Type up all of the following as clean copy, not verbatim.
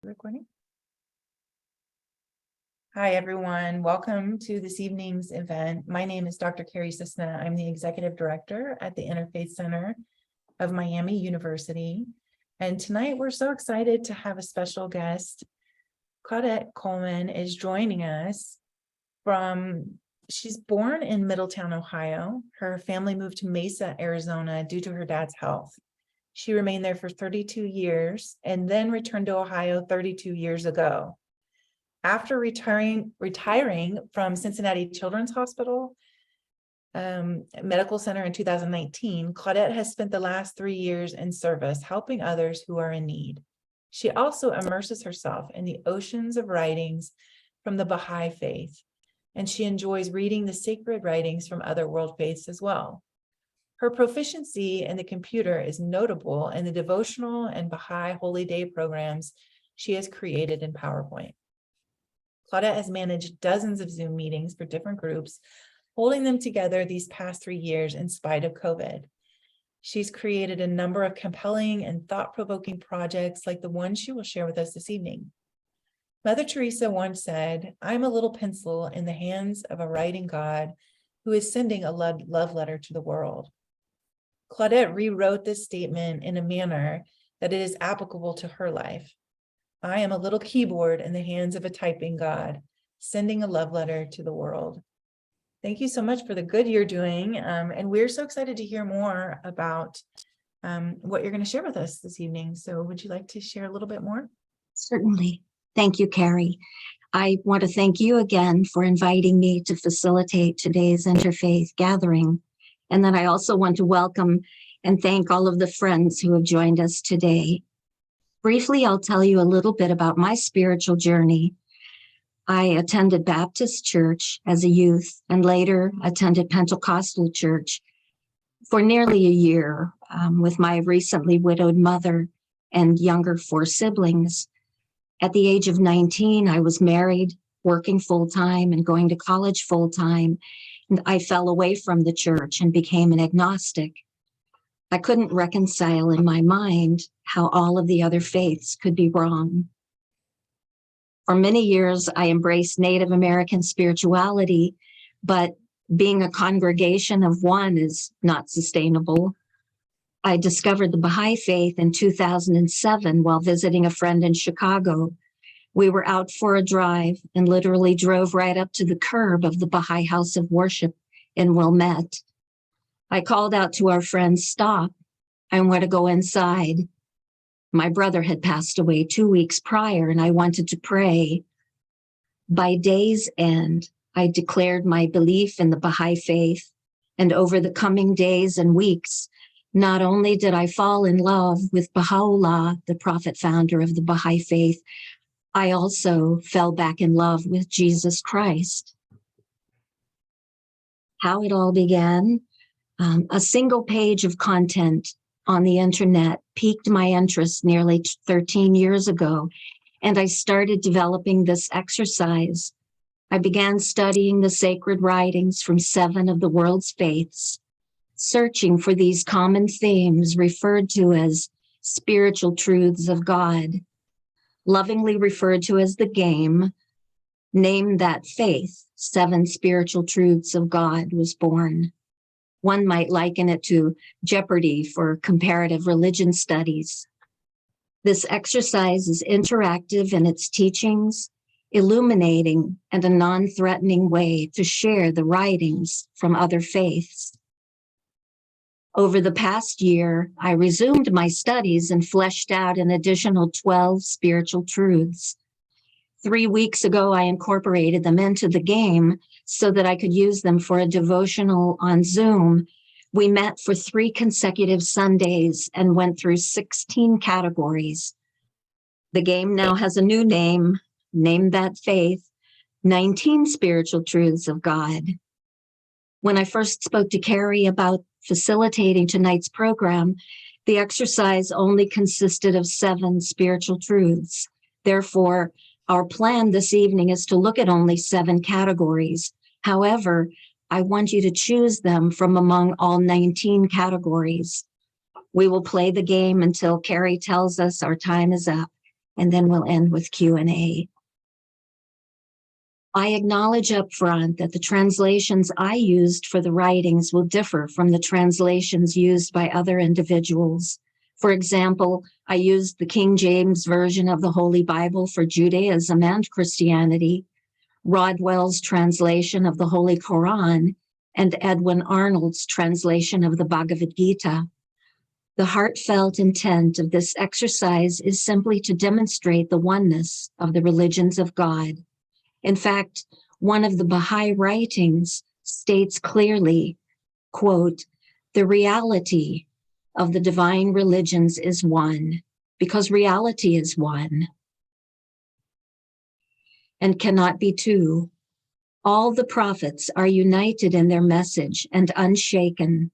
Recording. Hi, everyone. Welcome to this evening's event. My name is Dr. Carrie Cisna. I'm the Executive Director at the Interfaith Center of Miami University. And tonight we're so excited to have a special guest. Claudette Coleman is joining us she's born in Middletown, Ohio. Her family moved to Mesa, Arizona due to her dad's health. She remained there for 32 years and then returned to Ohio 32 years ago. After retiring from Cincinnati Children's Hospital Medical Center in 2019, Claudette has spent the last 3 years in service, helping others who are in need. She also immerses herself in the oceans of writings from the Baha'i Faith, and she enjoys reading the sacred writings from other world faiths as well. Her proficiency in the computer is notable in the devotional and Baha'i Holy Day programs she has created in PowerPoint. Claudette has managed dozens of Zoom meetings for different groups, holding them together these past 3 years in spite of COVID. She's created a number of compelling and thought-provoking projects like the one she will share with us this evening. Mother Teresa once said, "I'm a little pencil in the hands of a writing God who is sending a love letter to the world." Claudette rewrote this statement in a manner that it is applicable to her life. I am a little keyboard in the hands of a typing God, sending a love letter to the world. Thank you so much for the good you're doing. And we're so excited to hear more about what you're going to share with us this evening. So would you like to share a little bit more? Certainly. Thank you, Carrie. I want to thank you again for inviting me to facilitate today's interfaith gathering. And then I also want to welcome and thank all of the friends who have joined us today. Briefly, I'll tell you a little bit about my spiritual journey. I attended Baptist church as a youth and later attended Pentecostal church for nearly a year with my recently widowed mother and younger 4 siblings. At the age of 19, I was married, working full-time and going to college full-time. And I fell away from the church and became an agnostic. I couldn't reconcile in my mind how all of the other faiths could be wrong. For many years, I embraced Native American spirituality, but being a congregation of one is not sustainable. I discovered the Baha'i Faith in 2007 while visiting a friend in Chicago. We were out for a drive and literally drove right up to the curb of the Baha'i House of Worship in Wilmette. I called out to our friend, "Stop, I want to go inside." My brother had passed away 2 weeks prior and I wanted to pray. By day's end, I declared my belief in the Baha'i Faith, and over the coming days and weeks, not only did I fall in love with Baha'u'llah, the prophet founder of the Baha'i Faith, I also fell back in love with Jesus Christ. How it all began, a single page of content on the internet piqued my interest nearly 13 years ago, and I started developing this exercise. I began studying the sacred writings from 7 of the world's faiths, searching for these common themes referred to as spiritual truths of God, lovingly referred to as the game. Name that faith, 7 spiritual truths of God was born. One might liken it to Jeopardy for comparative religion studies. This exercise is interactive in its teachings, illuminating and a non-threatening way to share the writings from other faiths. Over the past year, I resumed my studies and fleshed out an additional 12 spiritual truths. 3 weeks ago, I incorporated them into the game so that I could use them for a devotional on Zoom. We met for 3 consecutive Sundays and went through 16 categories. The game now has a new name, Name That Faith, 19 Spiritual Truths of God. When I first spoke to Carrie about facilitating tonight's program, the exercise only consisted of 7 spiritual truths. Therefore, our plan this evening is to look at only 7 categories. However, I want you to choose them from among all 19 categories. We will play the game until Carrie tells us our time is up. and then we'll end with Q&A. I acknowledge up front that the translations I used for the writings will differ from the translations used by other individuals. For example, I used the King James Version of the Holy Bible for Judaism and Christianity, Rodwell's translation of the Holy Quran, and Edwin Arnold's translation of the Bhagavad Gita. The heartfelt intent of this exercise is simply to demonstrate the oneness of the religions of God. In fact, one of the Baha'i writings states clearly, quote, "The reality of the divine religions is one, because reality is one and cannot be two. All the prophets are united in their message and unshaken.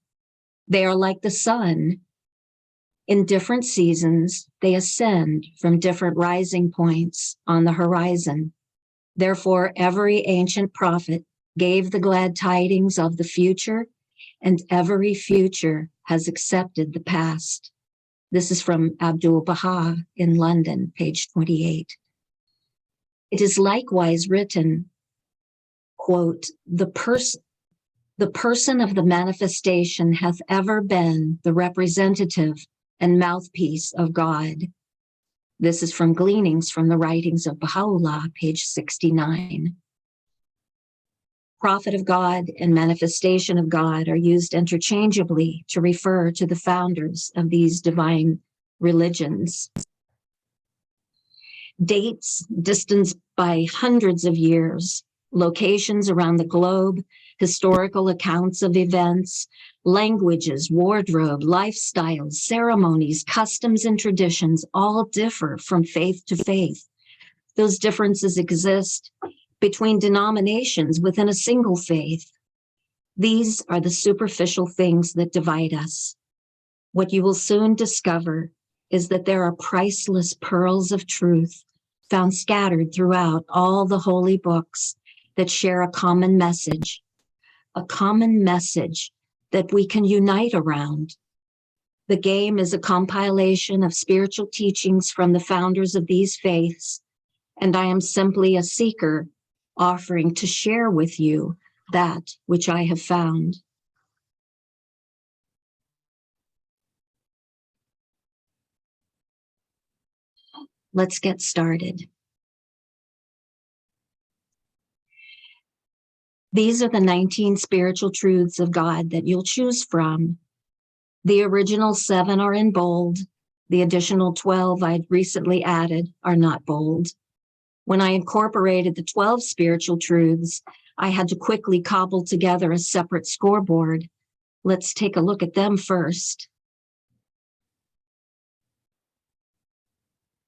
They are like the sun. In different seasons, they ascend from different rising points on the horizon. Therefore, every ancient prophet gave the glad tidings of the future, and every future has accepted the past." This is from Abdul Baha in London, page 28. It is likewise written, quote, the person of the manifestation hath ever been the representative and mouthpiece of God. This is from Gleanings from the Writings of Baha'u'llah, page 69. Prophet of God and manifestation of God are used interchangeably to refer to the founders of these divine religions. Dates distanced by hundreds of years, locations around the globe, historical accounts of events, languages, wardrobe, lifestyles, ceremonies, customs, and traditions all differ from faith to faith. Those differences exist between denominations within a single faith. These are the superficial things that divide us. What you will soon discover is that there are priceless pearls of truth found scattered throughout all the holy books that share a common message that we can unite around. The game is a compilation of spiritual teachings from the founders of these faiths, and I am simply a seeker offering to share with you that which I have found. Let's get started. These are the 19 spiritual truths of God that you'll choose from. The original 7 are in bold. The additional 12 I'd recently added are not bold. When I incorporated the 12 spiritual truths, I had to quickly cobble together a separate scoreboard. Let's take a look at them first.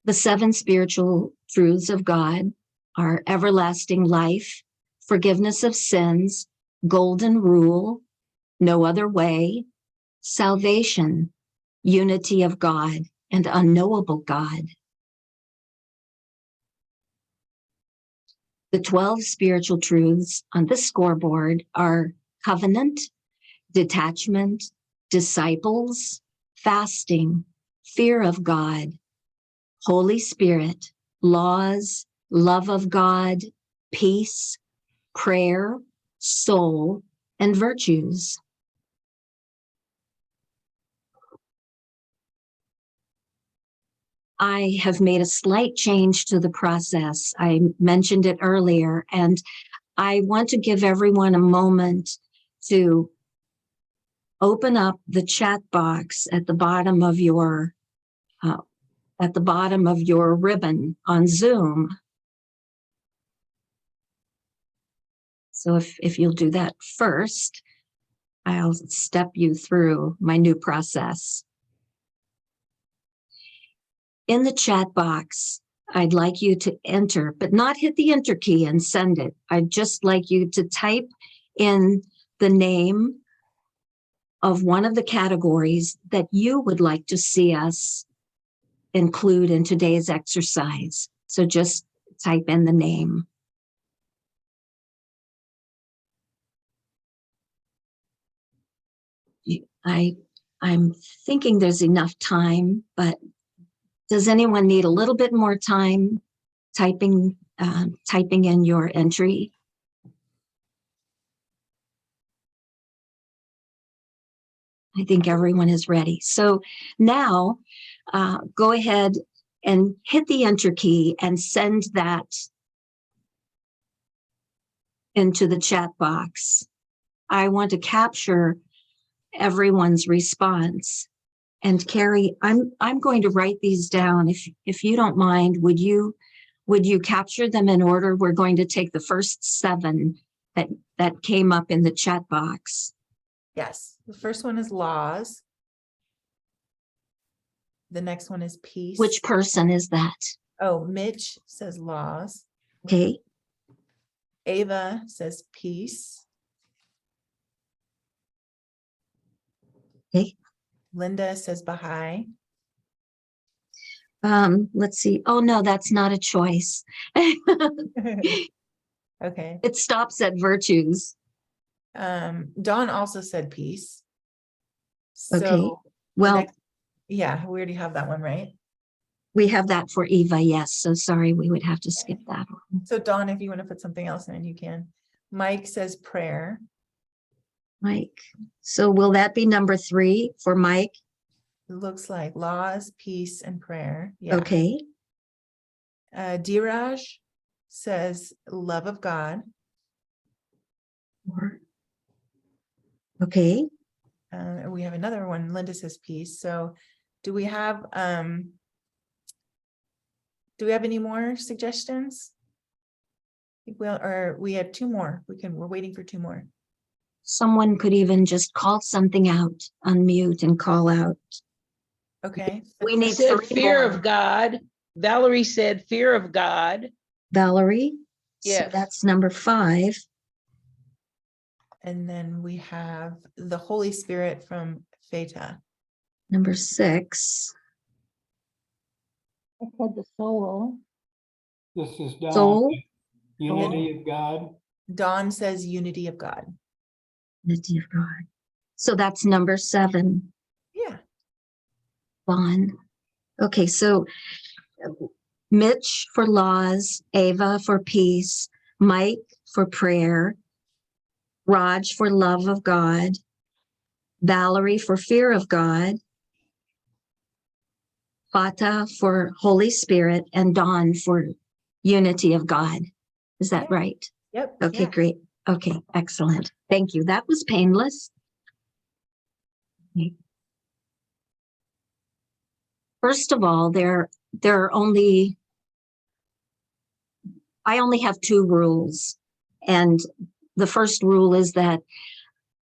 The 7 spiritual truths of God are everlasting life, forgiveness of sins, golden rule, no other way, salvation, unity of God, and unknowable God. The 12 spiritual truths on this scoreboard are covenant, detachment, disciples, fasting, fear of God, Holy Spirit, laws, love of God, peace, prayer, soul, and virtues. I have made a slight change to the process. I mentioned it earlier, and I want to give everyone a moment to open up the chat box at the bottom of your ribbon on Zoom. So if you'll do that first, I'll step you through my new process. In the chat box, I'd like you to enter, but not hit the enter key and send it. I'd just like you to type in the name of one of the categories that you would like to see us include in today's exercise. So just type in the name. I'm thinking there's enough time, but Does anyone need a little bit more time typing in your entry? I think everyone is ready. So now go ahead and hit the enter key and send that into the chat box. I want to capture everyone's response. And Carrie, I'm going to write these down. If you don't mind, would you capture them in order? We're going to take the first 7 that came up in the chat box. Yes, the first one is laws. The next one is peace. Which person is that? Oh, Mitch says laws. Okay. Ava says peace. Okay. Linda says Baha'i. Let's see. Oh, no, that's not a choice. Okay. It stops at virtues. Dawn also said peace. So Okay. Well, yeah, we already have that one, right? we have that for Eva, yes. So sorry, we would have to skip that one. So Dawn, if you want to put something else in, you can. Mike says prayer. Mike. So will that be number 3 for Mike? It looks like laws, peace, and prayer. Yeah. Okay. Diraj says love of God. Okay. We have another one. Linda says peace. So do we have any more suggestions? Well, or we had 2 more. We're waiting for 2 more. Someone could even just call something out, unmute and call out. Okay. We need said 3 fear more. of God. Valerie said fear of God. Valerie. Yes. So that's number 5. And then we have the Holy Spirit from Feta. Number 6. I said the soul. This is Don. Soul. Unity of God. Dawn says unity of God. Unity of God. So that's number 7. Yeah. Bon. Okay, so Mitch for laws, Ava for peace, Mike for prayer, Raj for love of God, Valerie for fear of God, Fata for Holy Spirit, and Dawn for unity of God. Is that Yeah. right? Yep. Okay, Yeah. great. Okay, excellent. Thank you. That was painless. Okay. First of all, I only have 2 rules. And the first rule is that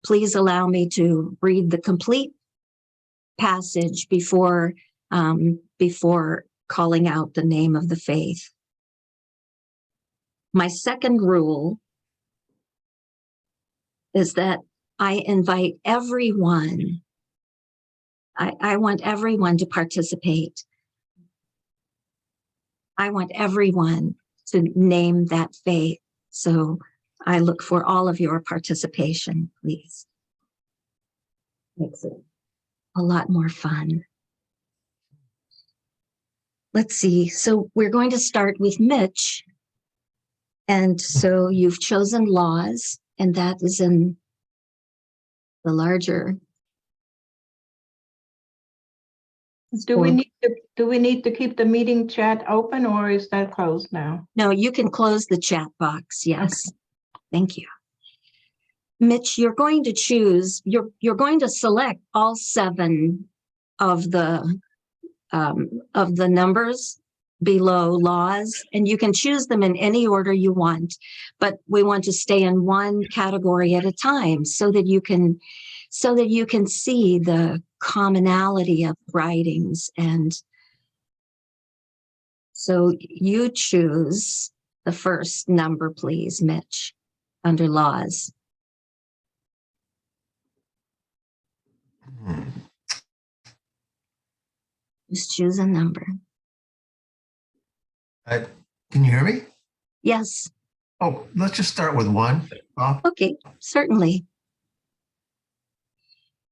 please allow me to read the complete passage before calling out the name of the faith. My second rule is that I invite everyone. I want everyone to participate. I want everyone to name that faith. So I look for all of your participation, please. Makes it a lot more fun. Let's see. So we're going to start with Mitch. And so you've chosen laws, and that is in the larger. Do we need to keep the meeting chat open, or is that closed now? No, you can close the chat box. Yes. Okay. Thank you. Mitch, you're going to choose, you're going to select all 7 of the numbers below laws, and you can choose them in any order you want, but we want to stay in one category at a time so that you can see the commonality of writings. And so you choose the first number, please, Mitch, under laws. Just choose a number. Can you hear me? Yes. Oh, let's just start with 1. Okay, certainly.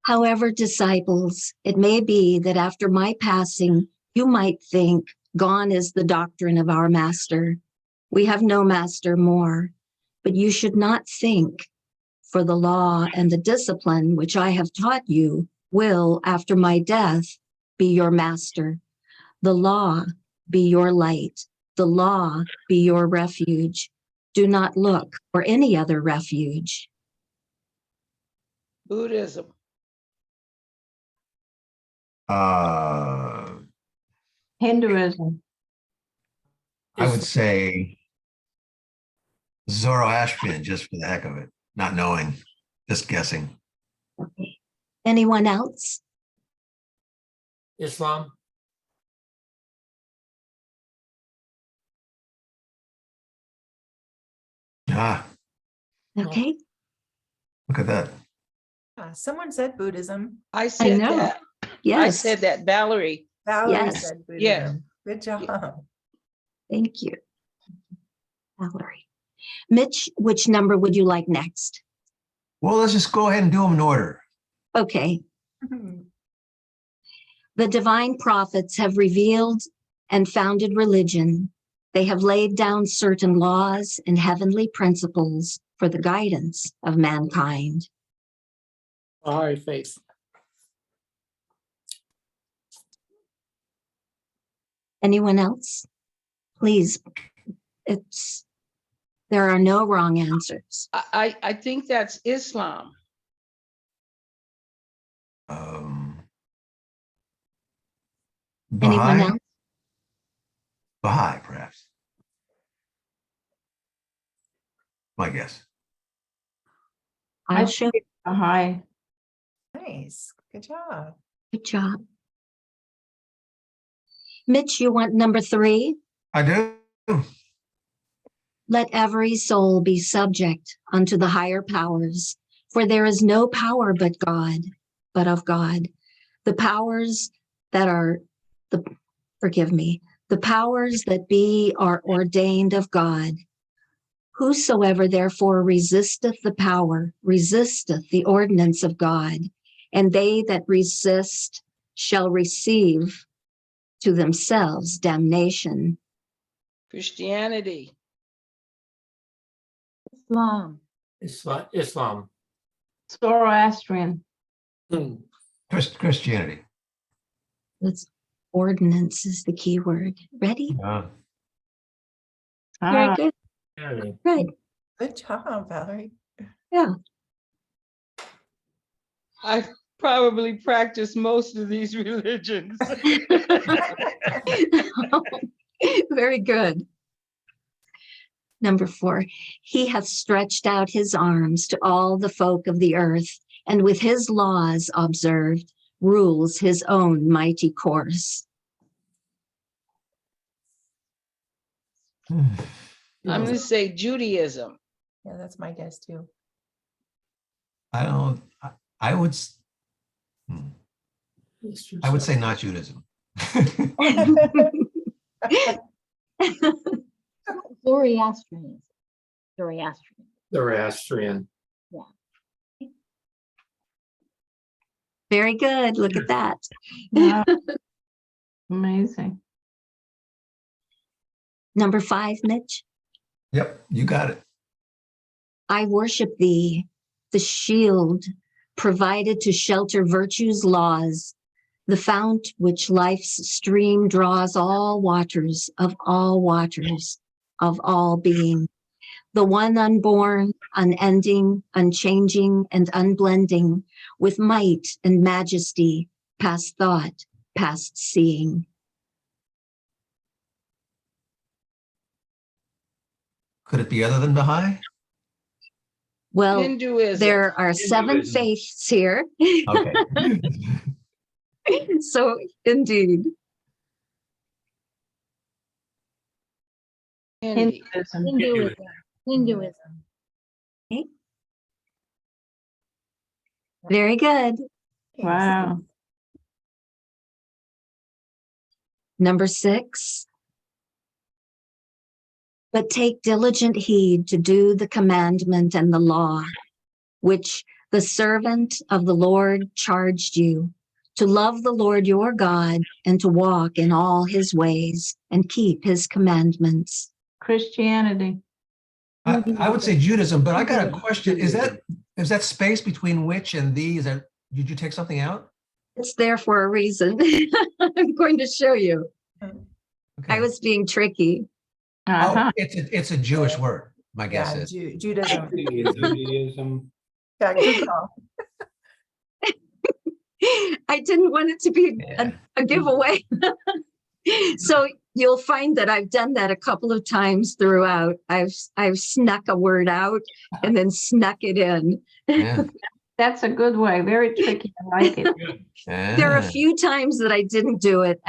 However, disciples, it may be that after my passing, You might think, gone is the doctrine of our master. We have no master more, but you should not think, for the law and the discipline which I have taught you will, after my death, be your master. The law be your light. The law be your refuge. Do not look for any other refuge. Buddhism. I Hinduism. would say Zoroastrian, just for the heck of it, not knowing, just guessing. Okay. Anyone else? Islam. Ah, Okay. look at that. Someone said Buddhism. I said know. that. I Yes. said that, Valerie. Valerie Yes. said Buddhism. Yes. Good job. Thank you, Valerie. Mitch, which number would you like next? Well, let's just go ahead and do them in order. Okay. The divine prophets have revealed and founded religion. They have laid down certain laws and heavenly principles for the guidance of mankind. Baha'i Faith. Anyone else? Please, there are no wrong answers. I think that's Islam. Anyone Baha'i? else? Baha'i, perhaps. My guess. I'll I show. think Baha'i. Nice. Good job. Good job. Mitch, you want number 3? I do. Let every soul be subject unto the higher powers, for there is no power but God, but of God. The powers that are the powers that be are ordained of God. Whosoever therefore resisteth the power, resisteth the ordinance of God, and they that resist shall receive to themselves damnation. Christianity. Islam. Zoroastrian. Christianity. That's ordinance is the key word. Ready? Uh, Very Ah, good. Very. Good. Good job, Valerie. Yeah. I probably practice most of these religions. Very good. Number 4, he hath stretched out his arms to all the folk of the earth, and with his laws observed, rules his own mighty course. I'm going to say Judaism. Yeah, that's my guess too. I don't, I would, I would say not Judaism. Zoroastrian. Zoroastrian. Zoroastrian. Very good. Look at that. wow. Amazing. Number 5, Mitch. Yep, you got it. I worship thee, the shield provided to shelter virtue's laws, the fount which life's stream draws all waters, of all being, the one unborn, unending, unchanging, and unblending, with might and majesty, past thought, past seeing. Could it be other than Baha'i? Well, Hinduism. there are 7 Hinduism. faiths here. Okay. So indeed. Hindi. Hinduism. Hinduism. Hinduism. Very good. Wow. Number 6. But take diligent heed to do the commandment and the law, which the servant of the Lord charged you, to love the Lord your God and to walk in all his ways and keep his commandments. Christianity. I would say Judaism, but I got a question. Is that space between which and the, did you take something out? It's there for a reason. I'm going to show you. Okay. I was being tricky. Uh-huh. Oh, it's a Jewish word, my guess Yeah, is. Judaism. Judaism. Yeah, good call. I didn't want it to be Yeah. a giveaway. So you'll find that I've done that a couple of times throughout. I've snuck a word out and then snuck it in. Yeah. That's a good way. Very tricky. I like it. There are a few times that I didn't do it.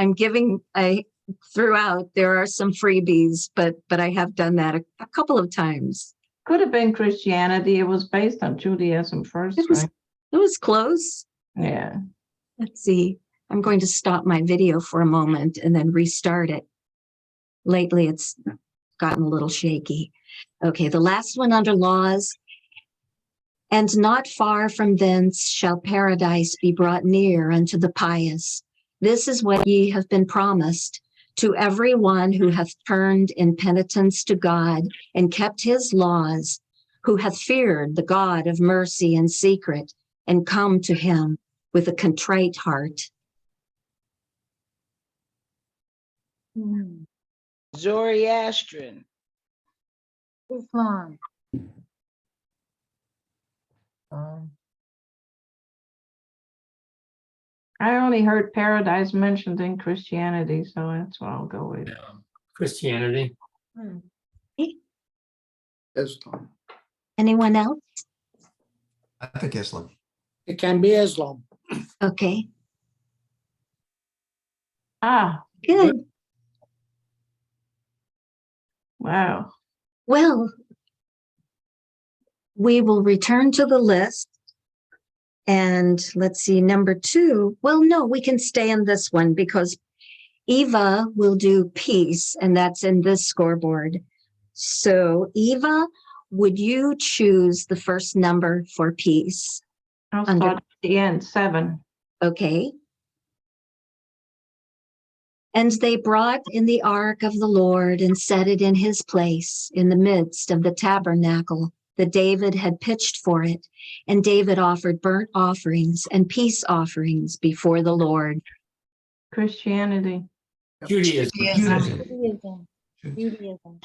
Throughout, there are some freebies, but I have done that a couple of times. Could have been Christianity. It was based on Judaism first, right? It was close. Yeah. Let's see. I'm going to stop my video for a moment and then restart it. Lately, it's gotten a little shaky. Okay, the last one under laws. And not far from thence shall paradise be brought near unto the pious. This is what ye have been promised to every one who hath turned in penitence to God and kept his laws, who hath feared the God of mercy in secret and come to him with a contrite heart. Zoroastrian. Islam. I only heard paradise mentioned in Christianity, so that's what I'll go with. Christianity. Islam. Anyone else? I think Islam. It can be Islam. Okay, Ah, good. wow. Well, we will return to the list. And let's see, number 2. Well, no, we can stay in this one because Eva will do peace, and that's in this scoreboard. So Eva, would you choose the first number for peace? I'll Under- start at the end, 7. Okay. And they brought in the ark of the Lord and set it in his place in the midst of the tabernacle that David had pitched for it. And David offered burnt offerings and peace offerings before the Lord. Christianity. Judaism. Judaism. Judaism.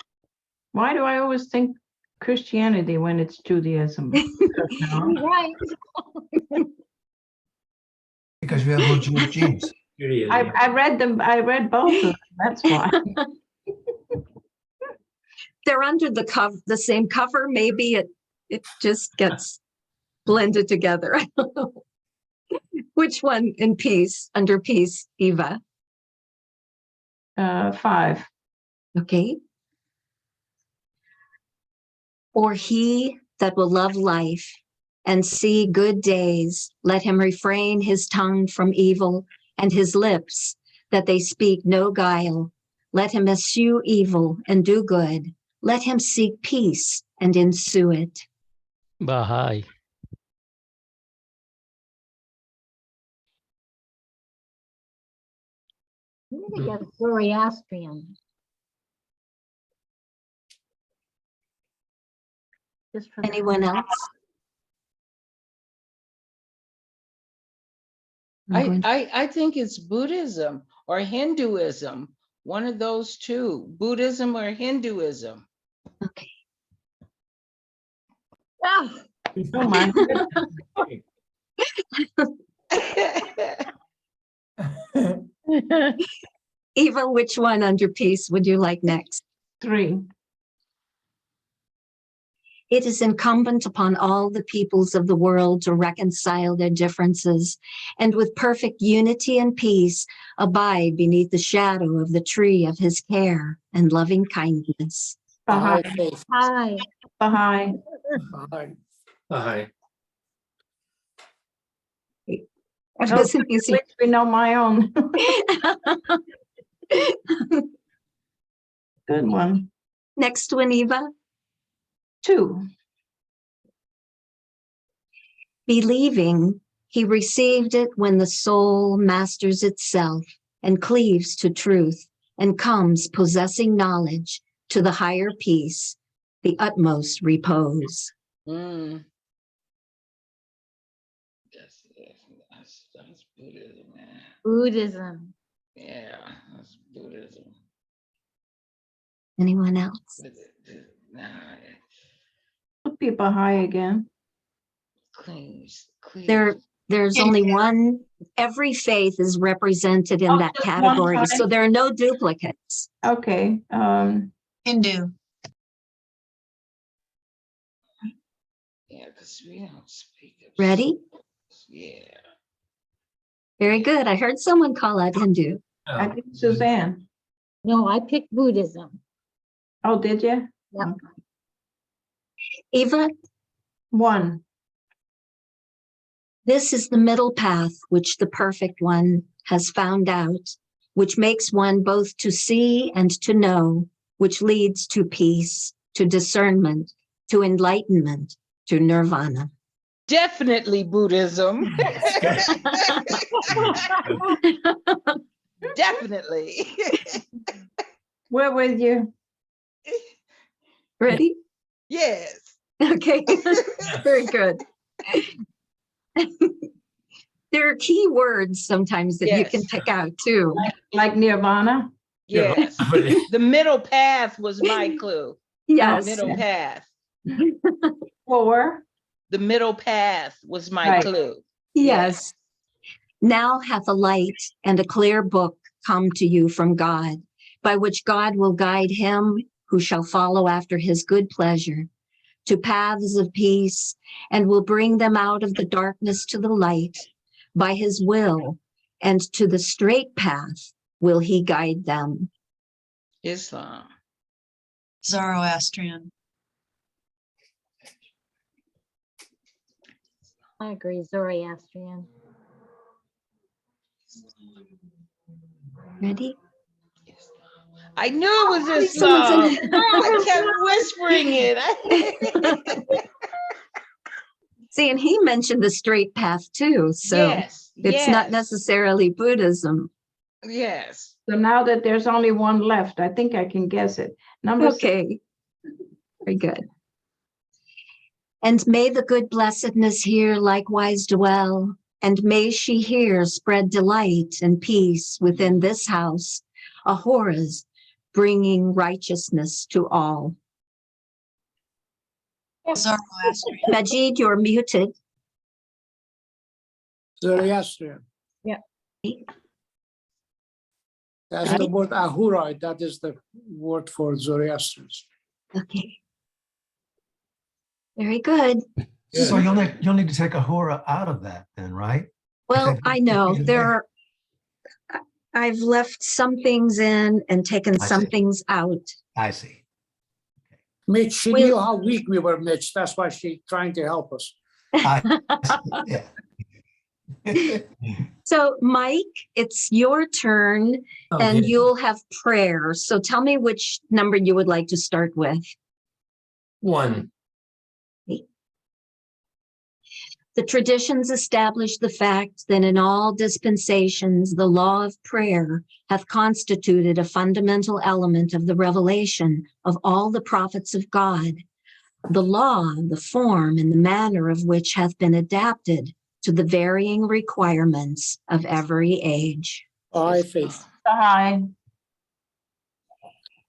Why do I always think Christianity when it's Judaism? You're right. Because we have more Jewish genes. Judaism. I read them. I read both of them. That's why. They're under the same cover. Maybe it just gets blended together. I don't know. Which one in peace, under peace, Eva? 5. Okay. Or he that will love life and see good days, let him refrain his tongue from evil and his lips, that they speak no guile. Let him eschew evil and do good. Let him seek peace and ensue it. Baha'i. I'm gonna get Zoroastrian. Just for Anyone else? I think it's Buddhism or Hinduism, one of those two, Buddhism or Hinduism. Okay. Ah, Oh my. Eva, which one under peace would you like next? 3. It is incumbent upon all the peoples of the world to reconcile their differences and with perfect unity and peace abide beneath the shadow of the tree of his care and loving kindness. Baha'i Baha'i. Faith. hi. Baha'i. Baha'i. Baha'i. That wasn't At easy. least we know my own. Good one. Next one, Eva. 2. Believing He received it when the soul masters itself and cleaves to truth and comes possessing knowledge to the higher peace, the utmost repose. Mm. That's Buddhism, man. Buddhism. Yeah, that's Buddhism. Anyone else? Nah, Could be Baha'i again. cleans. There's only one, every faith is represented in Oh, that just one category, type. so there are no duplicates. Okay, Hindu. Yeah, because we don't speak of. Ready? Yeah. Very good. I heard someone call out Hindu. I think Suzanne. No, I picked Buddhism. Oh, did you? Yep. Eva, One. this is the middle path which the perfect one has found out, which makes one both to see and to know, which leads to peace, to discernment, to enlightenment, to nirvana. Definitely Buddhism. Definitely. We're with you. Ready? Yes. Okay, very good. There are key words sometimes that you can Yes. pick out too. Like Nirvana. Yes. The middle path was my clue. Yes. Middle path. 4. The middle path was my Right. clue. Yes. Now hath a light and a clear book come to you from God, by which God will guide him who shall follow after his good pleasure to paths of peace, and will bring them out of the darkness to the light by his will, and to the straight path will he guide them. Islam. Zoroastrian. I agree, Zoroastrian. Ready? I knew it was Someone Islam. said- I kept whispering it. See, and he mentioned the straight path too, so Yes. it's not Yes. necessarily Buddhism. Yes. So now that there's only one left, I think I can guess it. Number 6. Okay. Very good. And may the good blessedness here likewise dwell, and may she here spread delight and peace within this house, Ahora's, bringing righteousness to all. Zoroastrian. Majid, you're muted. Zoroastrian. Yeah. That's the word Ahura. That is the word for Zoroastrians. Okay. Very good. So you'll need to take Ahura out of that then, right? Well, Okay. I know I've left some things in and taken I some see. things out. I see. Mitch, she Well- knew how weak we were, Mitch. That's why she's trying to help us. Yeah. So Mike, it's your turn and Okay. you'll have prayer. So tell me which number you would like to start with. 1. The traditions establish the fact that in all dispensations, the law of prayer hath constituted a fundamental element of the revelation of all the prophets of God. The law, the form, and the manner of which hath been adapted to the varying requirements of every age. Baha'i Faith. Baha'i.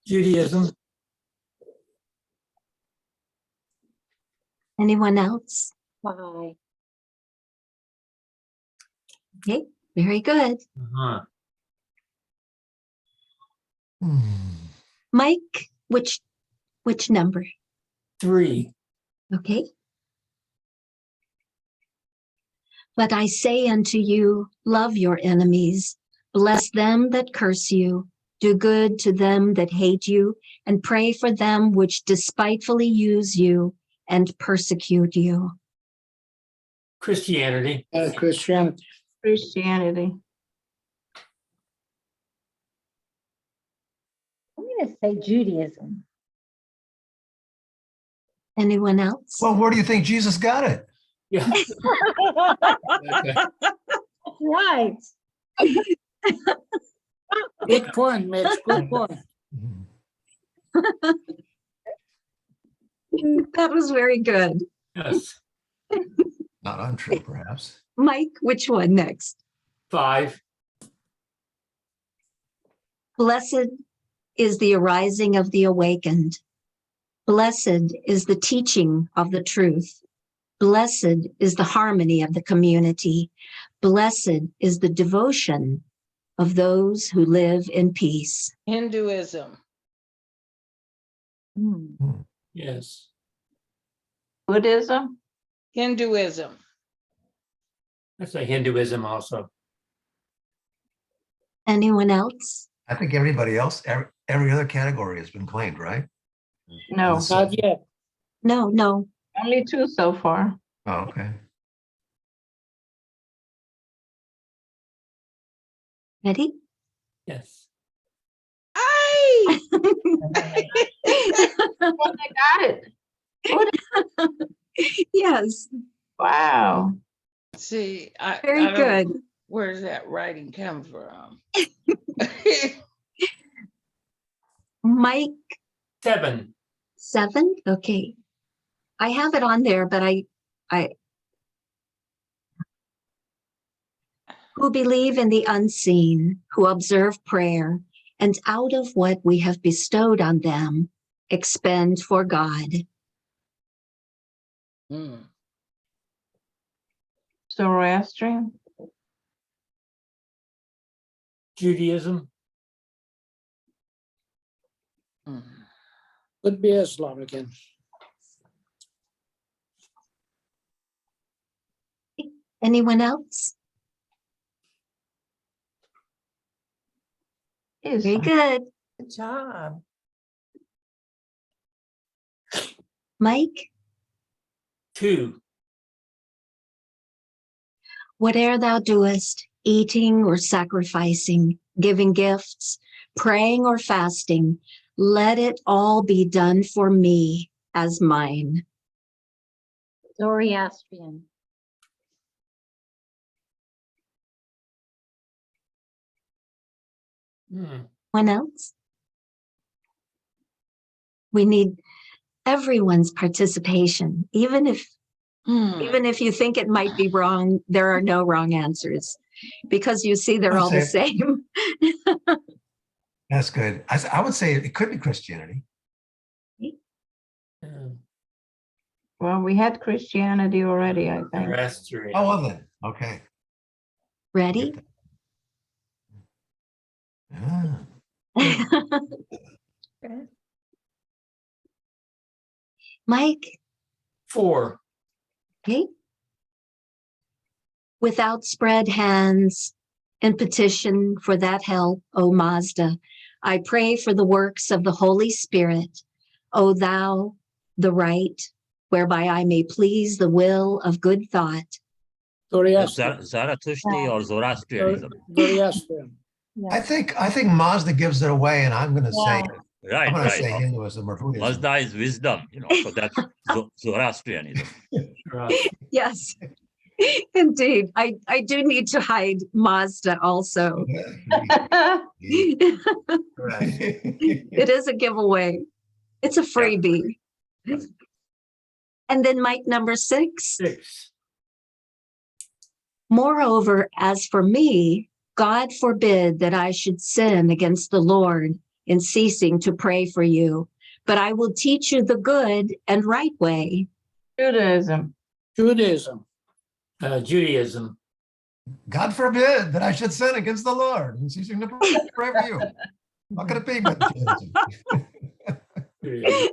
Judaism. Anyone else? Bye. Okay, very good. Uh-huh. Mike, which number? 3. Okay. But I say unto you, love your enemies, bless them that curse you, do good to them that hate you, and pray for them which despitefully use you and persecute you. Christianity. Christianity. Christianity. I'm going to say Judaism. Anyone else? Well, where do you think Jesus got it? Yeah. Okay. Right. Good point, Mitch, good point. That was very good. Yes. Not untrue, perhaps. Mike, which one next? 5. Blessed is the arising of the awakened. Blessed is the teaching of the truth. Blessed is the harmony of the community. Blessed is the devotion of those who live in peace. Hinduism. Yes. Buddhism? Hinduism. That's a Hinduism also. Anyone else? I think everybody else, every other category has been claimed, right? No, Not yet. No. only 2 so far. Oh, okay. Ready? Yes. Aye. Well, I got it. Yes, Wow. See, I very don't- good. Where does that writing come from? Mike, 7. 7? Okay. I have it on there, but I who believe in the unseen, who observe prayer, and out of what we have bestowed on them, expend for God. Hmm. Zoroastrian? Judaism. Hmm. Could be Islam again. Anyone else? Is Very good. Good job. Mike, 2. whate'er thou doest, eating or sacrificing, giving gifts, praying or fasting, let it all be done for me as mine. Zoroastrian. One else? We need everyone's participation. Even if you think it might be wrong, there are no wrong answers because you see they're all the same. That's good. I would say it could be Christianity. Well, we had Christianity already, I think. Zoroastrian. Oh, well then, okay. Ready? Ah, Okay. Mike, 4. okay. With outspread hands and petition for that help, O Mazda, I pray for the works of the Holy Spirit, O thou, the right, whereby I may please the will of good thought. Zoroastrian. Zarathushtri or Zoroastrianism. Zoroastrian. I think Mazda gives it away, and I'm going to say Right, I'm going to say right. Hinduism or Buddhism. Mazda is wisdom, so that's Zoroastrianism. Yes, indeed. I do need to hide Mazda also. It is a giveaway. It's a freebie. And then Mike, number 6. 6. Moreover, as for me, God forbid that I should sin against the Lord in ceasing to pray for you, but I will teach you the good and right way. Judaism. Judaism. Judaism. God forbid that I should sin against the Lord and ceasing to pray for you. How could it be but Judaism? Judaism.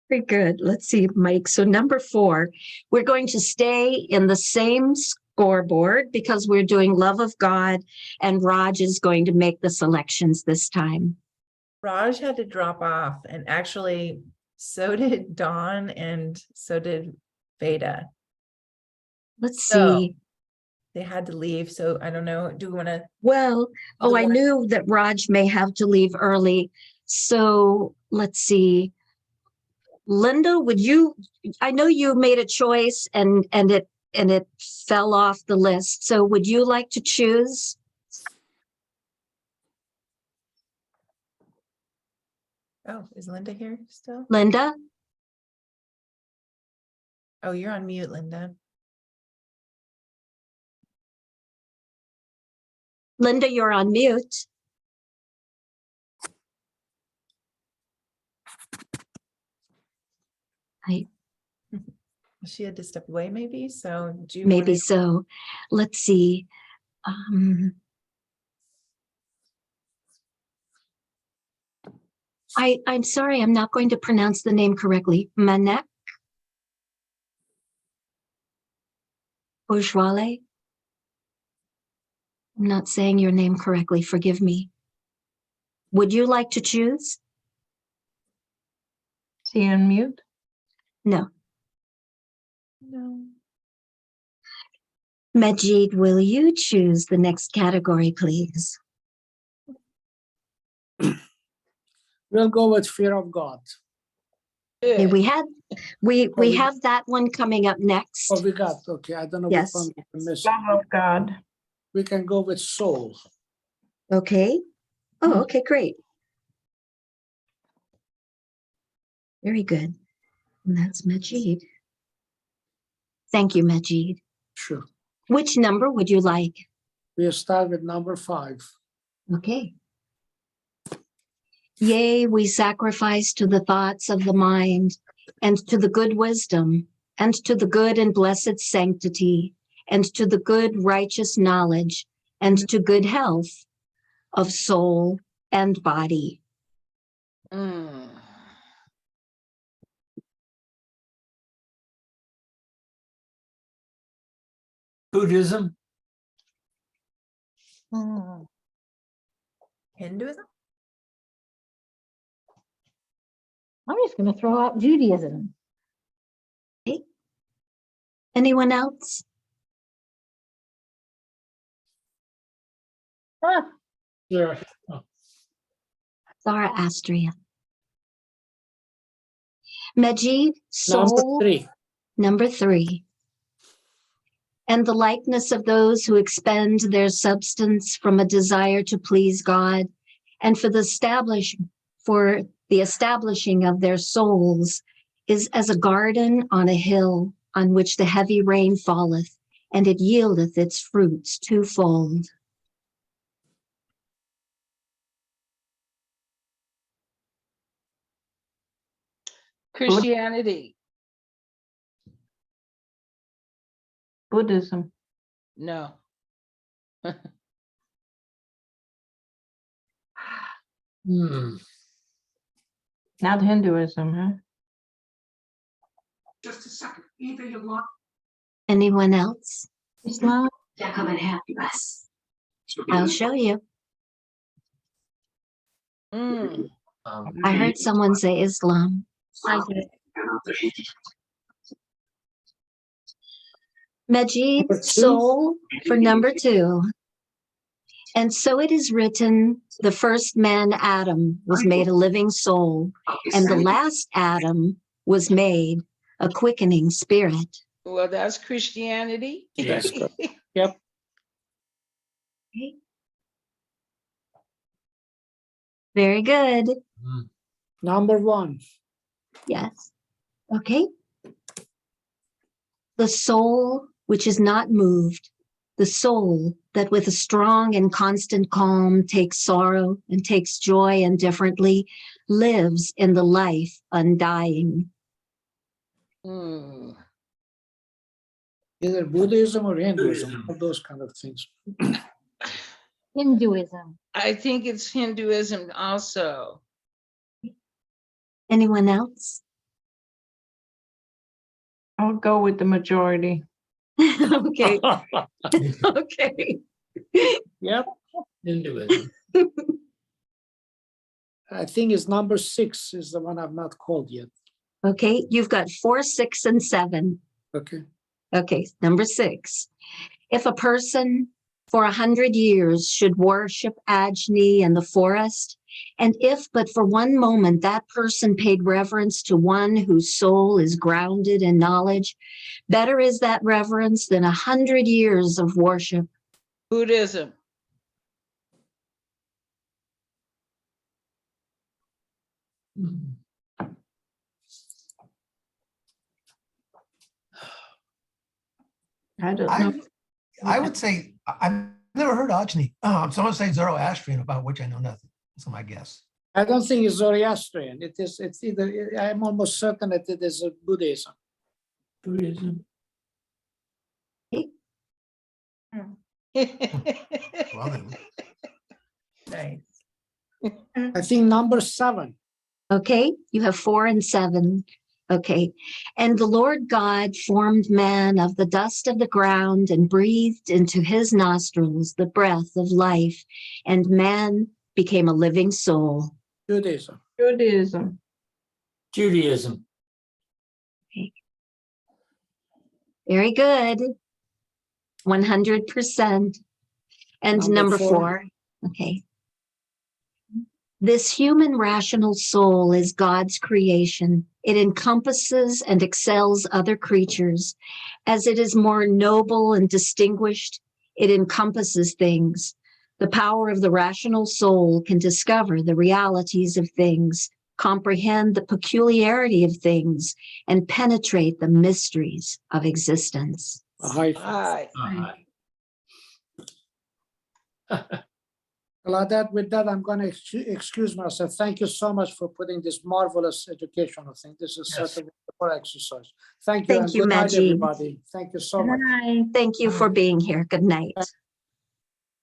Very good. Let's see, Mike. So number 4, we're going to stay in the same scoreboard because we're doing love of God, and Raj is going to make the selections this time. Raj had to drop off, and actually so did Dawn, and so did Veda. Let's So- see. They had to leave, so I don't know. Do we want to? Well, I knew that Raj may have to leave early. So let's see. Linda, would you, I know you made a choice and it fell off the list. So would you like to choose? Oh, is Linda here still? Linda? Oh, you're on mute, Linda. Linda, you're on mute. She had to step away maybe, so do you Maybe wanna- so. Let's see. I'm sorry, I'm not going to pronounce the name correctly. Manek Bourgeois. I'm not saying your name correctly. Forgive me. Would you like to choose? Is he on mute? No. No. Majid, will you choose the next category, please? We'll go with fear of God. Okay, Good. we have that one coming up next. Oh, we got, okay, I don't know Yes. which one we're missing. Love of God. We can go with soul. Okay. Oh, okay, great. Very good. And that's Majid. Thank you, Majid. Sure. Which number would you like? We'll start with number 5. Okay. Yea, we sacrifice to the thoughts of the mind, and to the good wisdom, and to the good and blessed sanctity, and to the good righteous knowledge, and to good health of soul and body. Mm. Buddhism, Hinduism? I'm just going to throw out Judaism. Anyone else? Ah, Sarah, Zara Astria. Majid, Number soul, 3. number 3. And the likeness of those who expend their substance from a desire to please God, and for the establishing of their souls, is as a garden on a hill on which the heavy rain falleth, and it yieldeth its fruits twofold. Christianity. Buddhism. No. Not Hinduism, huh? Just a second. Either you want. Anyone else? Islam. I'll show you. Mm. I heard someone say Islam. Majid, Number 2. soul for number 2. And so it is written, the first man, Adam, was made a living soul, and the last Adam was made a quickening spirit. Well, that's Christianity. Yes. Yep. Very good. Number 1. Yes. Okay. The soul which is not moved, the soul that with a strong and constant calm takes sorrow and takes joy indifferently, lives in the life undying. Mm. Either Buddhism or Hinduism, all those kind of things. Hinduism. I think it's Hinduism also. Anyone else? I'll go with the majority. Okay. Okay. Yep. Hinduism. I think it's number 6 is the one I've not called yet. Okay. You've got 4, 6, and 7. Okay. Okay. Number 6. If a person for 100 years should worship Ajni in the forest And if but for one moment that person paid reverence to one whose soul is grounded in knowledge, better is that reverence than 100 years of worship. Buddhism. I don't know. I would say, I've never heard Ajni. Someone say Zoroastrian, about which I know nothing. That's my guess. I don't think it's Zoroastrian. It's either, I'm almost certain that it is a Buddhism. Buddhism. Well, then, Nice. I think number 7. Okay, you have 4 and 7. Okay. And the Lord God formed man of the dust of the ground and breathed into his nostrils the breath of life, and man became a living soul. Judaism. Judaism. Judaism. Very good. 100%. And Number number 4. 4. Okay. This human rational soul is God's creation. It encompasses and excels other creatures. As it is more noble and distinguished, it encompasses things. The power of the rational soul can discover the realities of things, comprehend the peculiarity of things, and penetrate the mysteries of existence. Baha'i Faith. Hi. Claudette, with that, I'm going to excuse myself. Thank you so much for putting this marvelous educational thing. This is Yes. such a wonderful exercise. Thank you. Thank And you, good night, Maggie. everybody. Thank you so much. Thank you for being here. Good night.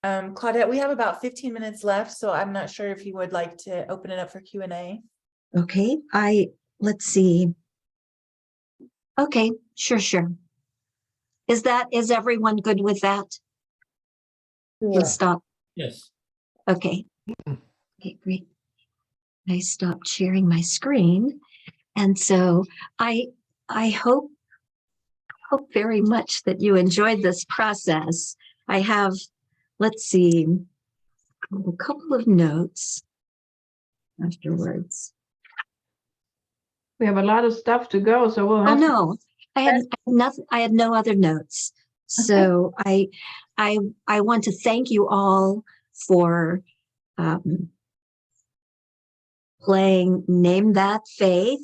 Claudette, we have about 15 minutes left, so I'm not sure if you would like to open it up for Q&A. Okay, let's see. Okay, sure. Is everyone good with that? We'll stop. Yes. Okay. Okay, great. I stopped sharing my screen. And so I hope very much that you enjoyed this process. I have, let's see, a couple of notes afterwards. We have a lot of stuff to go, so we'll Oh, have to. no, I had nothing. I had no other notes. So I want to thank you all for playing Name That Faith,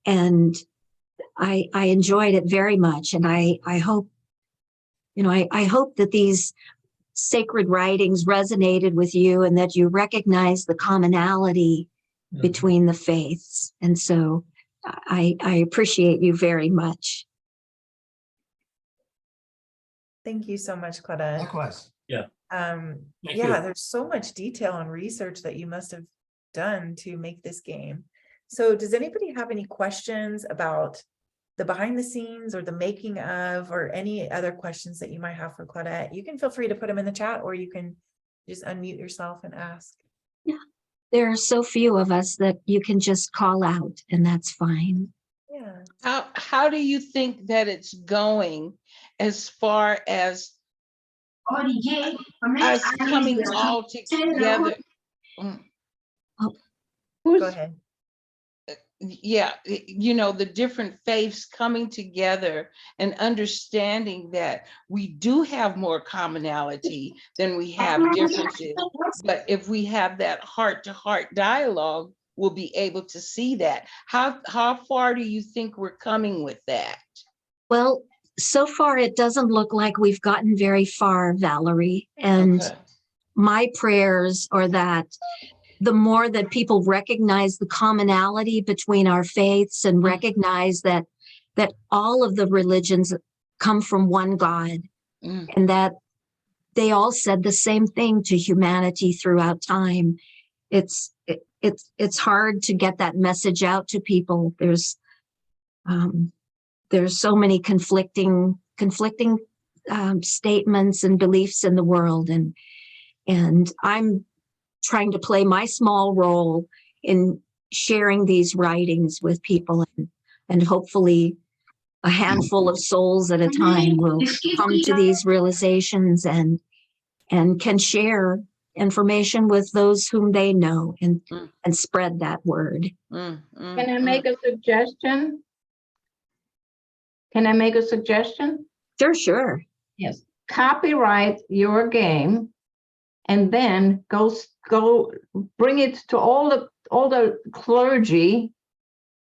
and I enjoyed it very much. And I hope, I hope that these sacred writings resonated with you and that you recognize the commonality between the faiths. And so I appreciate you very much. Thank you so much, Claudette. likewise. Thank Yeah, you. there's so much detail and research that you must have done to make this game. So does anybody have any questions about the behind the scenes or the making of, or any other questions that you might have for Claudette? You can feel free to put them in the chat, or you can just unmute yourself and ask. Yeah, there are so few of us that you can just call out, and that's fine. Yeah. How do you think that it's going as far as us coming all together? Go ahead. Yeah, the different faiths coming together and understanding that we do have more commonality than we have differences. But if we have that heart-to-heart dialogue, we'll be able to see that. How far do you think we're coming with that? Well, so far it doesn't look like we've gotten very far, Valerie. And Okay. my prayers are that the more that people recognize the commonality between our faiths and recognize that all of the religions come from one God, and that they all said the same thing to humanity throughout time. It's hard to get that message out to people. There's so many conflicting statements and beliefs in the world, and I'm trying to play my small role in sharing these writings with people, and hopefully a handful of souls at a time will come to these realizations and can share information with those whom they know and Mm. spread that word. Mm, mm, Can I mm. make a suggestion? Can I make a suggestion? Sure. Yes. Copyright your game and then go bring it to all the clergy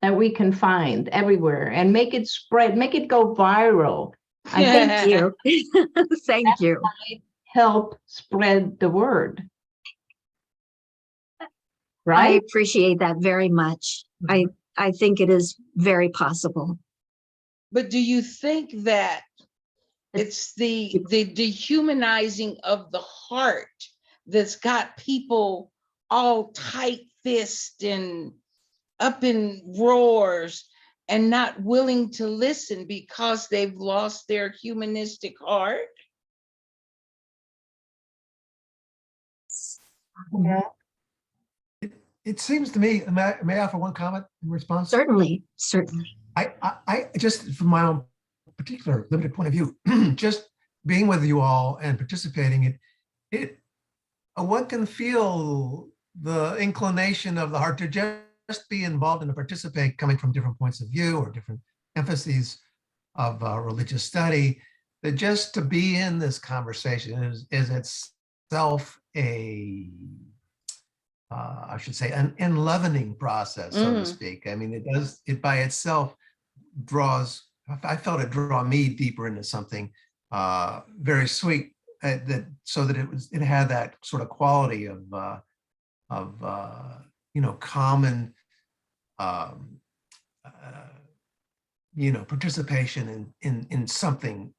that we can find everywhere and make it spread, make it go viral. I think Thank you. Thank you. help spread the word. I Right? appreciate that very much. I think it is very possible. But do you think that it's the dehumanizing of the heart that's got people all tight-fisted and up in roars and not willing to listen because they've lost their humanistic heart? Yeah. It seems to me, may I offer one comment in response? Certainly. I just from my own particular limited point of view, just being with you all and participating, one can feel the inclination of the heart to just be involved and to participate, coming from different points of view or different emphases of religious study. That just to be in this conversation is itself I should say, an enleavening process, so to speak. I mean, it by itself draws, I felt it draw me deeper into something very sweet, so that it had that sort of quality of common, participation in something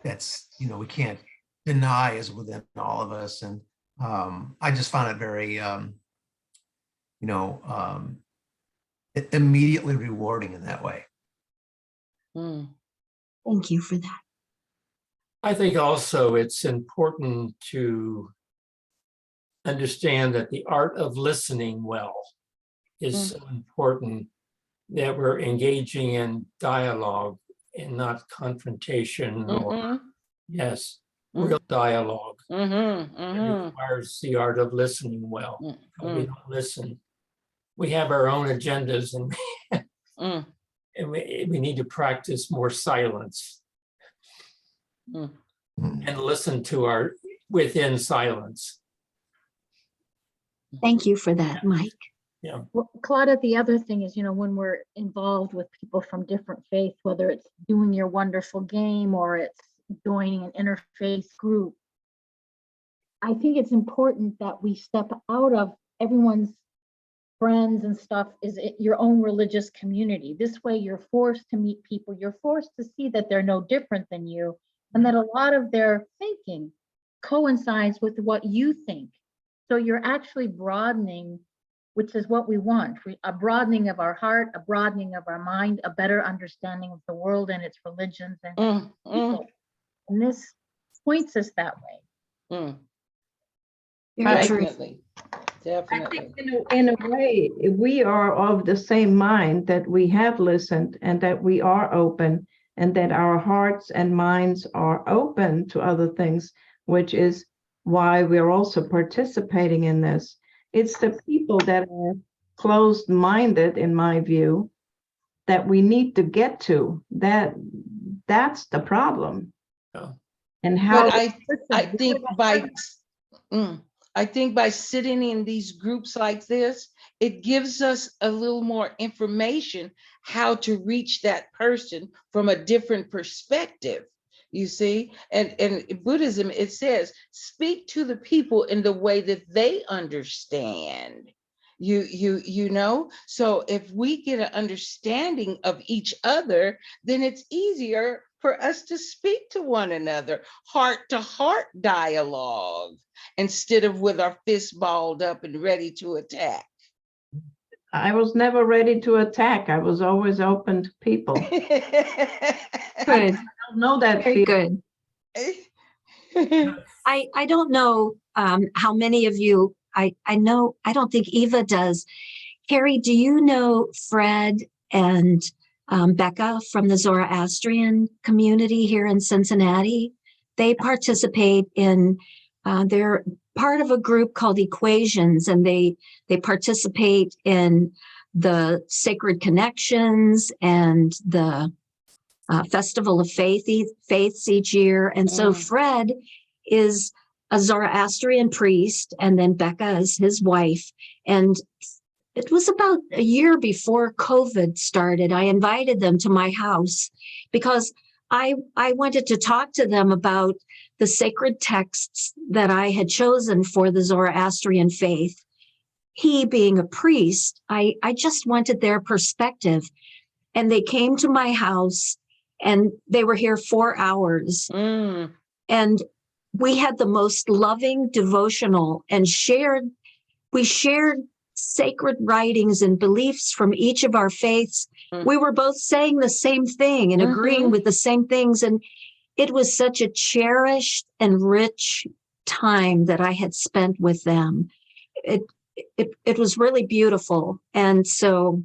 that's, we can't deny is within all of us. And I just found it very, immediately rewarding in that way. Thank you for that. I think also it's important to understand that the art of listening well is so important, that we're engaging in dialogue and not confrontation or, yes, real dialogue. It requires the art of listening well. We don't listen. We have our own agendas, and we need to practice more silence and listen to within silence. Thank you for that, Mike. Yeah. Well, Claudette, the other thing is, when we're involved with people from different faiths, whether it's doing your wonderful game or it's joining an interfaith group, I think it's important that we step out of everyone's friends and stuff, is it your own religious community. This way you're forced to meet people, you're forced to see that they're no different than you, and that a lot of their thinking coincides with what you think. So you're actually broadening, which is what we want, a broadening of our heart, a broadening of our mind, a better understanding of the world and its religions and people. And this points us that way. Definitely. I think in a way, we are of the same mind, that we have listened and that we are open and that our hearts and minds are open to other things, which is why we're also participating in this. It's the people that are closed-minded, in my view, that we need to get to. That's the problem. Yeah. And how I think by sitting in these groups like this, it gives us a little more information how to reach that person from a different perspective. You see, and in Buddhism, it says, speak to the people in the way that they understand. So if we get an understanding of each other, then it's easier for us to speak to one another, heart to heart dialogue, instead of with our fists balled up and ready to attack. I was never ready to attack. I was always open to people. Good. I don't know that. Very good. I don't know how many of you, I know, I don't think Eva does. Carrie, do you know Fred and Becca from the Zoroastrian community here in Cincinnati? They participate in, they're part of a group called Equations, and they participate in the Sacred Connections and the Festival of Faiths each year. And so Fred is a Zoroastrian priest, and then Becca is his wife. And it was about a year before COVID started. I invited them to my house because I wanted to talk to them about the sacred texts that I had chosen for the Zoroastrian faith. He being a priest, I just wanted their perspective. And they came to my house and they were here 4 hours. And we had the most loving devotional and we shared sacred writings and beliefs from each of our faiths. We were both saying the same thing and agreeing with the same things. And it was such a cherished and rich time that I had spent with them. It was really beautiful. And so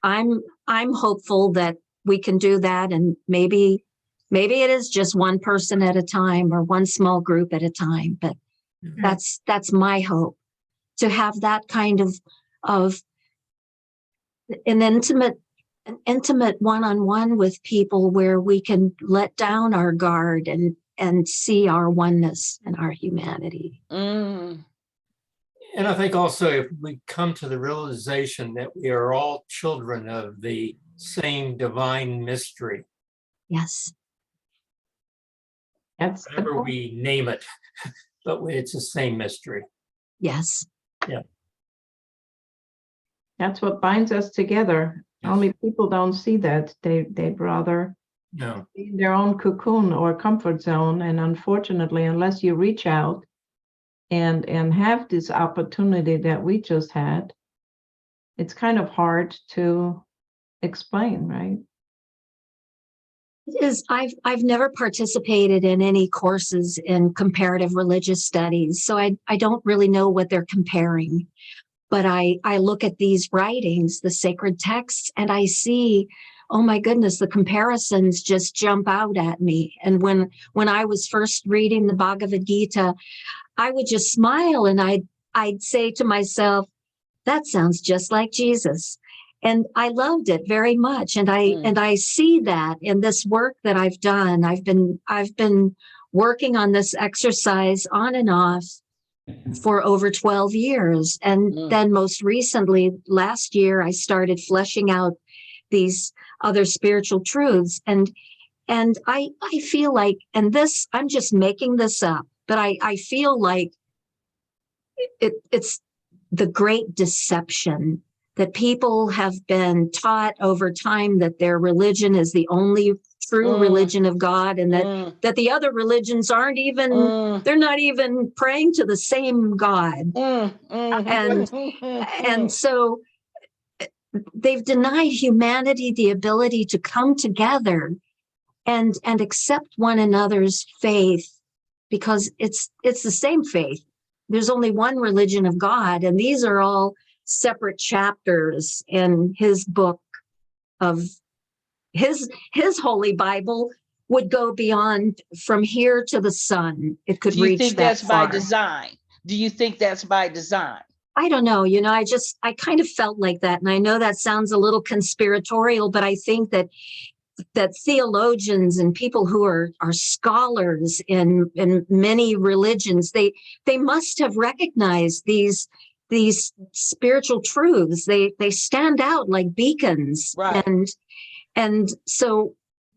I'm hopeful that we can do that. And maybe it is just one person at a time or one small group at a time, but that's my hope, to have that kind of an intimate one-on-one with people where we can let down our guard and see our oneness and our humanity. And I think also if we come to the realization that we are all children of the same divine mystery. Yes. That's Whatever we name it, but it's the same mystery. Yes. Yeah. That's what binds us together. Yes. Only people don't see that. They'd rather No. be in their own cocoon or comfort zone. And unfortunately, unless you reach out and have this opportunity that we just had, it's kind of hard to explain, right? It is. I've never participated in any courses in comparative religious studies, so I don't really know what they're comparing. But I look at these writings, the sacred texts, and I see, oh my goodness, the comparisons just jump out at me. And when I was first reading the Bhagavad Gita, I would just smile and I'd say to myself, that sounds just like Jesus. And I loved it very much. And I see that in this work that I've done. I've been working on this exercise on and off for over 12 years. And then most recently, last year, I started fleshing out these other spiritual truths. And I feel like, and this, I'm just making this up, but I feel like it's the great deception that people have been taught over time, that their religion is the only true religion of God, and that the other religions aren't even, they're not even praying to the same God. And so they've denied humanity the ability to come together and accept one another's faith, because it's the same faith. There's only one religion of God, and these are all separate chapters in his book of his holy Bible would go beyond from here to the sun. It could reach that far. Do you think that's by design? Do you think that's by design? I don't know. I kind of felt like that. And I know that sounds a little conspiratorial, but I think that theologians and people who are scholars in many religions, they must have recognized these spiritual truths. They stand out like beacons. Right. And so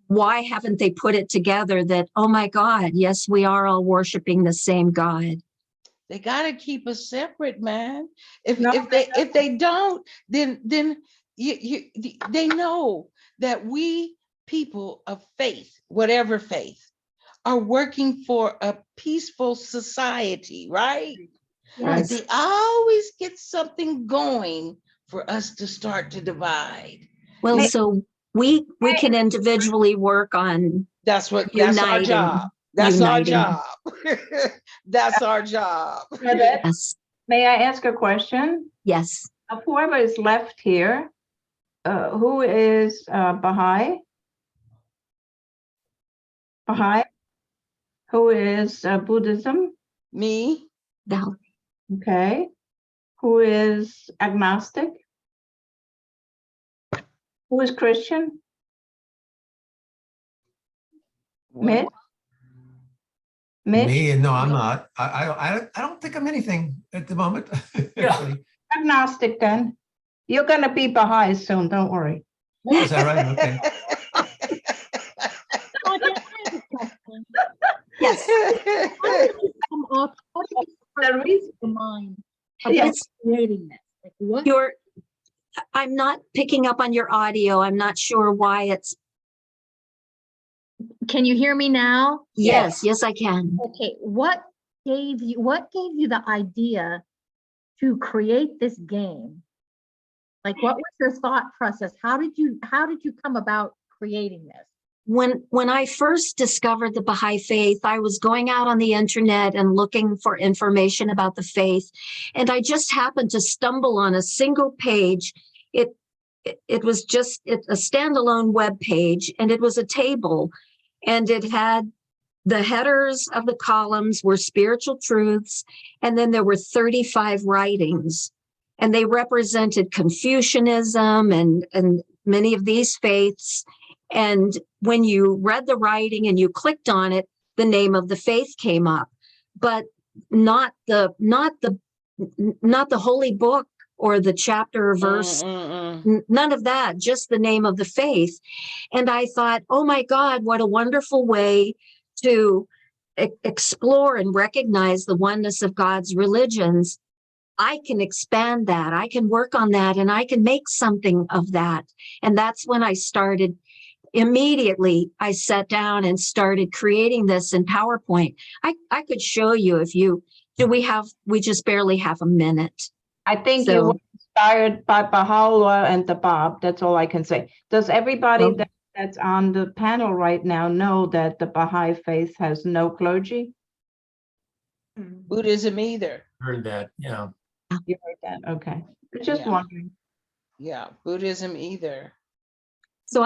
why haven't they put it together that, oh my God, yes, we are all worshiping the same God? They got to keep us separate, man. If they don't, then they know that we people of faith, whatever faith, are working for a peaceful society, right? Yes. But they always get something going for us to start to divide. Well, so we can individually work on that's our uniting. job. That's our Uniting. job. That's our job. Yes. May I ask a question? Yes. Of whoever is left here, who is Baha'i? Baha'i? Who is Buddhism? Me? Val? Okay. Who is agnostic? Who is Christian? Mitch? Mitch? Me, and no, I'm not. I don't think I'm anything at the moment. Yeah. actually. Agnostic then. You're gonna be Baha'i soon, don't worry. Is that right? Okay. Claudette, I have a question. Yes. How did you come up? How did you The start reason- your mind Yes. about creating this? Like what? I'm not picking up on your audio. I'm not sure why it's, Can you hear me now? yes, I can. Okay, what gave you the idea to create this game? Like what was your thought process? How did you come about creating this? When I first discovered the Baha'i Faith, I was going out on the internet and looking for information about the faith, and I just happened to stumble on a single page. It was just a standalone web page, and it was a table, and it had the headers of the columns were spiritual truths, and then there were 35 writings, and they represented Confucianism and many of these faiths. And when you read the writing and you clicked on it, the name of the faith came up, but not the holy book or the chapter or verse. None of that, just the name of the faith. And I thought, oh my God, what a wonderful way to explore and recognize the oneness of God's religions. I can expand that. I can work on that, and I can make something of that. And that's when I started. Immediately, I sat down and started creating this in PowerPoint. I could show you if you do. We just barely have a minute. I think So- you were inspired by Baha'u'llah and the Bab. That's all I can say. Does everybody Well- that's on the panel right now know that the Baha'i Faith has no clergy? Buddhism either. Heard that, yeah. You heard that? Okay. Just Yeah. wondering. Yeah, Buddhism either. So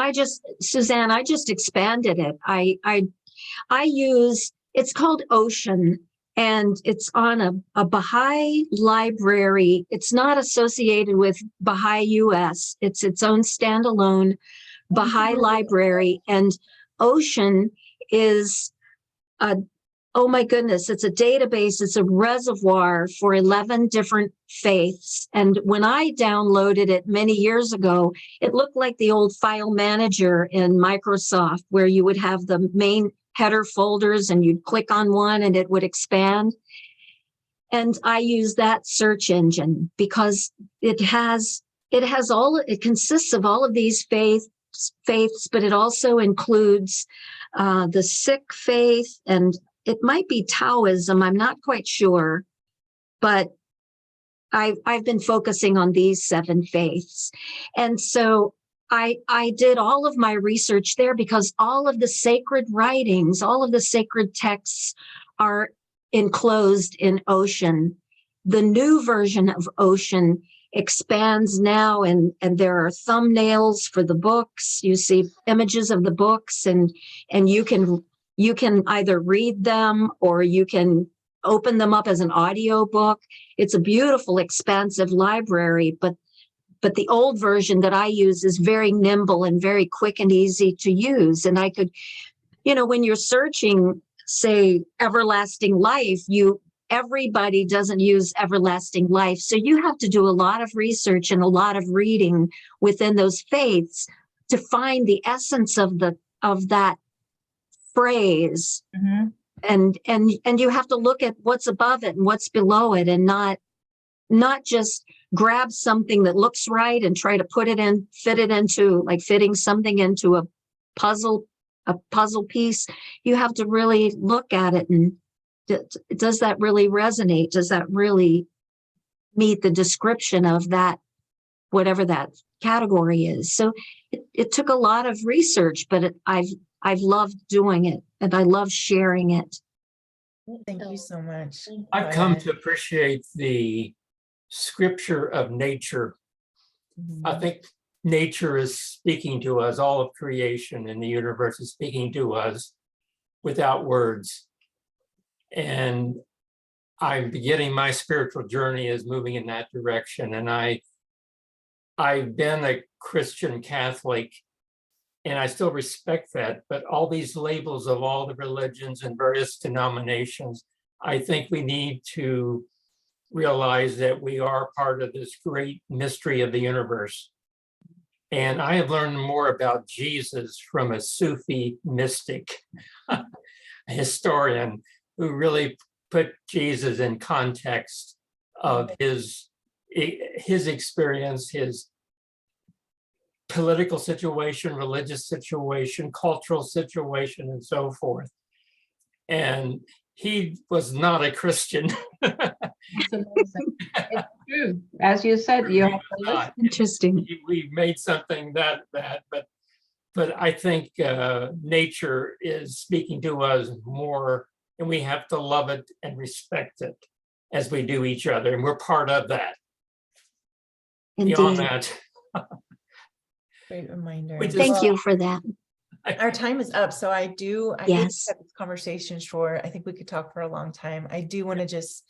Suzanne, I just expanded it. I use, it's called Ocean, and it's on a Baha'i library. It's not associated with Baha'i US. It's its own standalone Baha'i library. And Ocean is oh my goodness, it's a database, it's a reservoir for 11 different faiths. And when I downloaded it many years ago, it looked like the old file manager in Microsoft, where you would have the main header folders and you'd click on one and it would expand. And I use that search engine because it consists of all of these faiths, but it also includes the Sikh faith, and it might be Taoism. I'm not quite sure, but I've been focusing on these 7 faiths. And so I did all of my research there because all of the sacred writings, all of the sacred texts are enclosed in Ocean. The new version of Ocean expands now, and there are thumbnails for the books. You see images of the books, and you can either read them or you can open them up as an audio book. It's a beautiful, expansive library, but the old version that I use is very nimble and very quick and easy to use. And I could, when you're searching, say, everlasting life, everybody doesn't use everlasting life. So you have to do a lot of research and a lot of reading within those faiths to find the essence of that phrase. Mm-hmm. And you have to look at what's above it and what's below it, and not just grab something that looks right and try to fit it into, like fitting something into a puzzle piece. You have to really look at it and does that really resonate? Does that really meet the description of that, whatever that category is? So it took a lot of research, but I've loved doing it and I love sharing it. Thank you so much. I've come Claudette. to appreciate the scripture of nature. I think nature is speaking to us, all of creation in the universe is speaking to us without words. And I'm beginning my spiritual journey is moving in that direction. And I've been a Christian Catholic, and I still respect that, but all these labels of all the religions and various denominations, I think we need to realize that we are part of this great mystery of the universe. And I have learned more about Jesus from a Sufi mystic, a historian, who really put Jesus in context of his experience, his political situation, religious situation, cultural situation, and so forth. And he was not a Christian. It's amazing. It's true. As you said, you have to listen. Interesting. We made something that, but I think nature is speaking to us more, and we have to love it and respect it as we do each other, and we're part of that. Beyond Indeed. that, Great reminder. We just- Thank you for that. Our time is up, so I hate to Yes. cut this conversation short. I think we could talk for a long time. I do want to just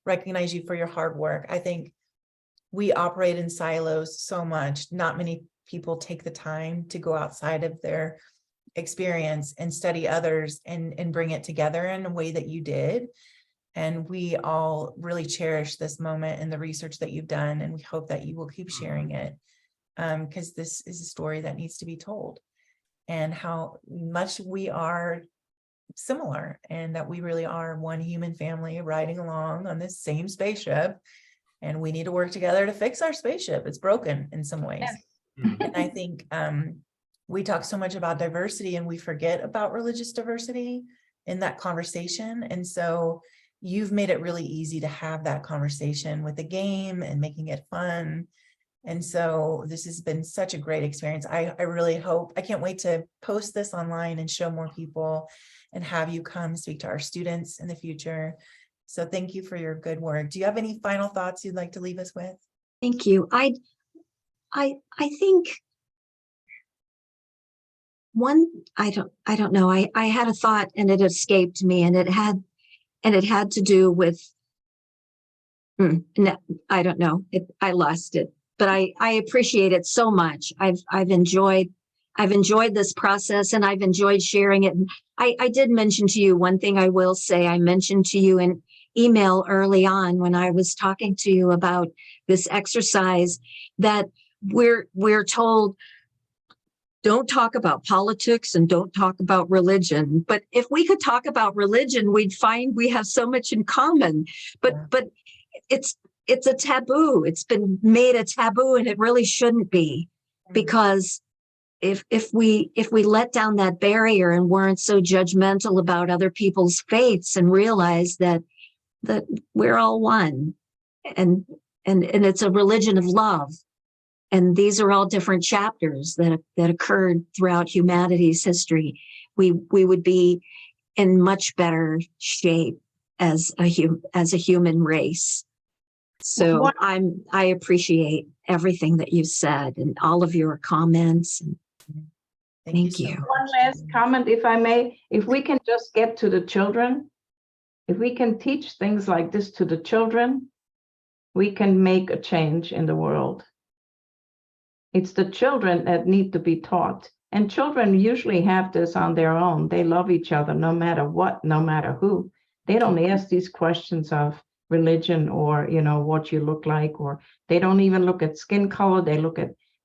recognize you for your hard work. I think we operate in silos so much. Not many people take the time to go outside of their experience and study others and bring it together in a way that you did. And we all really cherish this moment and the research that you've done, and we hope that you will keep sharing it, because this is a story that needs to be told, and how much we are similar, and that we really are one human family riding along on this same spaceship, and we need to work together to fix our spaceship. It's broken in some ways. Yes. And I think we talk so much about diversity and we forget about religious diversity in that conversation. And so you've made it really easy to have that conversation with the game and making it fun. And so this has been such a great experience. I really hope, I can't wait to post this online and show more people and have you come speak to our students in the future. So thank you for your good work. Do you have any final thoughts you'd like to leave us with? Thank you. I think I don't know. I had a thought and it escaped me, and it had to do with, no, I don't know. I lost it, but I appreciate it so much. I've enjoyed this process, and I've enjoyed sharing it. And I did mention to you one thing. I will say, I mentioned to you in email early on when I was talking to you about this exercise that we're told, don't talk about politics and don't talk about religion. But if we could talk about religion, we'd find we have so much in common. But it's a taboo. It's been made a taboo, and it really shouldn't be, because if we let down that barrier and weren't so judgmental about other people's faiths and realize that we're all one, and it's a religion of love. And these are all different chapters that occurred throughout humanity's history. We would be in much better shape as a human race. So I appreciate everything that you've said and all of your comments. And thank you. One last comment, if I may. If we can just get to the children, if we can teach things like this to the children, we can make a change in the world. It's the children that need to be taught. And children usually have this on their own. They love each other no matter what, no matter who. They don't ask these questions of religion or, what you look like, or they don't even look at skin color.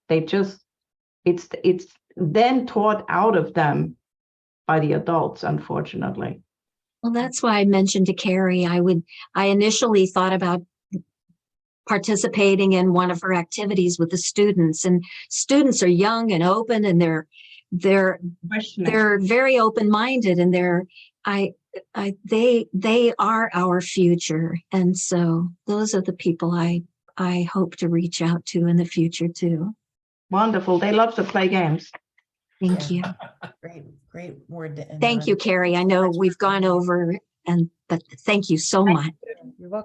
It's then taught out of them by the adults, unfortunately. Well, that's why I mentioned to Carrie, I initially thought about participating in one of her activities with the students, and students are young and open, and they're very open-minded, and they are our future. And so those are the people I hope to reach out to in the future too. Wonderful. They love to play games. Thank you. Great word to end Thank on. you, Carrie. I know we've gone over, but thank you so much. You're welcome.